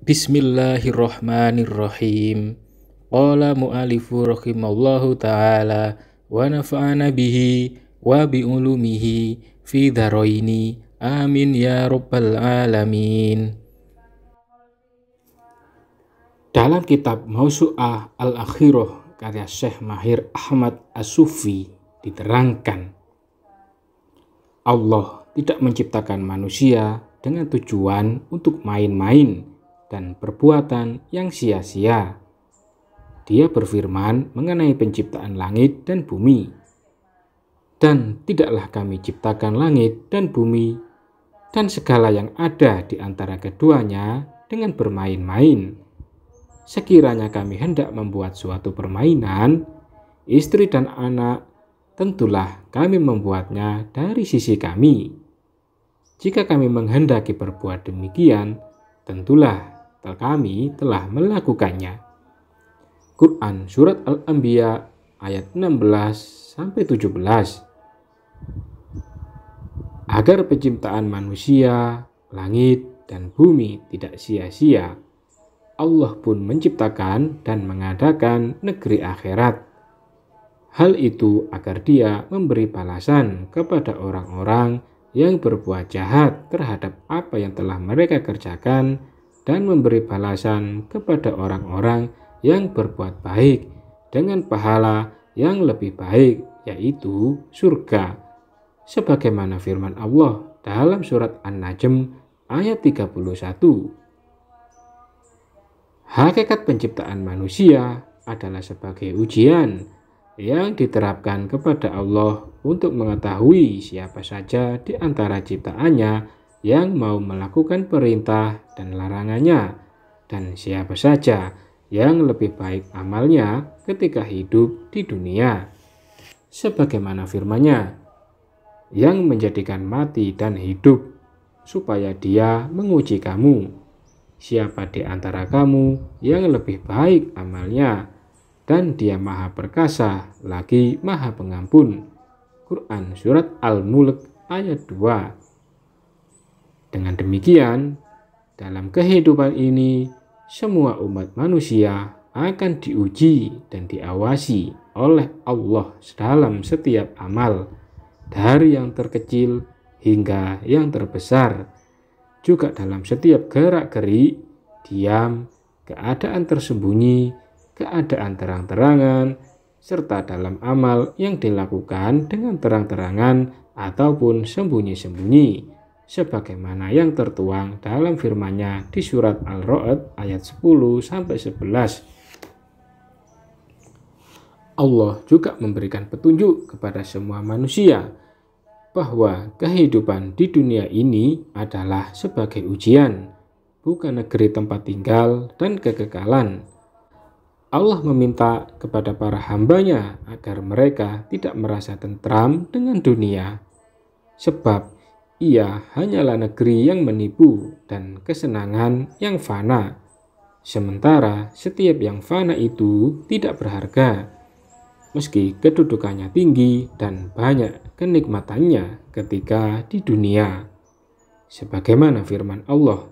Bismillahirrahmanirrahim. Qala mu'alifu rahimallahu ta'ala wa nafa'ana bihi wa bi'ulumihi fi dharaini. Amin ya rabbal alamin. Dalam kitab Mausu'ah Al-Akhirah karya Syekh Mahir Ahmad As-Sufi diterangkan, Allah tidak menciptakan manusia dengan tujuan untuk main-main dan perbuatan yang sia-sia. Dia berfirman mengenai penciptaan langit dan bumi. Dan tidaklah kami ciptakan langit dan bumi dan segala yang ada di antara keduanya dengan bermain-main. Sekiranya kami hendak membuat suatu permainan, istri dan anak, tentulah kami membuatnya dari sisi kami. Jika kami menghendaki berbuat demikian, tentulah kami telah melakukannya. Quran Surat Al-Anbiya ayat 16-17. Agar penciptaan manusia, langit, dan bumi tidak sia-sia, Allah pun menciptakan dan mengadakan negeri akhirat. Hal itu agar Dia memberi balasan kepada orang-orang yang berbuat jahat terhadap apa yang telah mereka kerjakan, dan memberi balasan kepada orang-orang yang berbuat baik dengan pahala yang lebih baik, yaitu surga. Sebagaimana firman Allah dalam surat An-Najm ayat 31. Hakikat penciptaan manusia adalah sebagai ujian yang diterapkan kepada Allah untuk mengetahui siapa saja di antara ciptaannya yang mau melakukan perintah dan larangannya, dan siapa saja yang lebih baik amalnya ketika hidup di dunia. Sebagaimana firman-Nya, yang menjadikan mati dan hidup supaya Dia menguji kamu, siapa di antara kamu yang lebih baik amalnya, dan Dia Maha Perkasa lagi Maha Pengampun. Quran Surat Al-Mulk ayat 2. Dengan demikian, dalam kehidupan ini, semua umat manusia akan diuji dan diawasi oleh Allah dalam setiap amal, dari yang terkecil hingga yang terbesar. Juga dalam setiap gerak-gerik, diam, keadaan tersembunyi, keadaan terang-terangan, serta dalam amal yang dilakukan dengan terang-terangan ataupun sembunyi-sembunyi, sebagaimana yang tertuang dalam firman-Nya di surat Al-Ra'd ayat 10-11. Allah juga memberikan petunjuk kepada semua manusia bahwa kehidupan di dunia ini adalah sebagai ujian, bukan negeri tempat tinggal dan kekekalan. Allah meminta kepada para hamba-Nya agar mereka tidak merasa tentram dengan dunia, sebab ia hanyalah negeri yang menipu dan kesenangan yang fana. Sementara setiap yang fana itu tidak berharga, meski kedudukannya tinggi dan banyak kenikmatannya ketika di dunia. Sebagaimana firman Allah,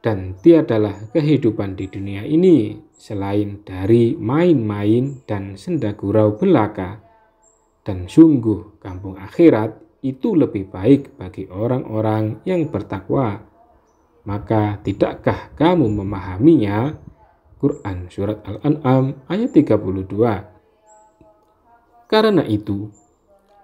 dan tiadalah kehidupan di dunia ini selain dari main-main dan senda gurau belaka, dan sungguh kampung akhirat itu lebih baik bagi orang-orang yang bertakwa. Maka tidakkah kamu memahaminya? Quran Surat Al-An'am ayat 32. Karena itu,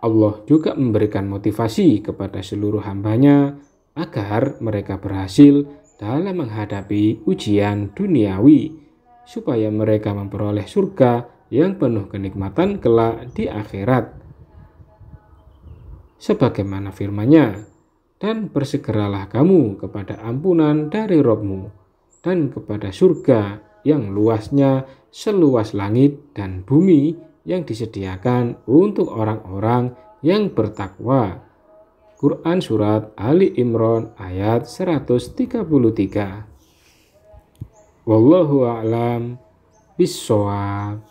Allah juga memberikan motivasi kepada seluruh hamba-Nya agar mereka berhasil dalam menghadapi ujian duniawi, supaya mereka memperoleh surga yang penuh kenikmatan kelak di akhirat. Sebagaimana firman-Nya, dan bersegeralah kamu kepada ampunan dari Rabb-mu dan kepada surga yang luasnya seluas langit dan bumi yang disediakan untuk orang-orang yang bertakwa. Quran Surat Ali Imran ayat 133. Wallahu a'lam bishawab.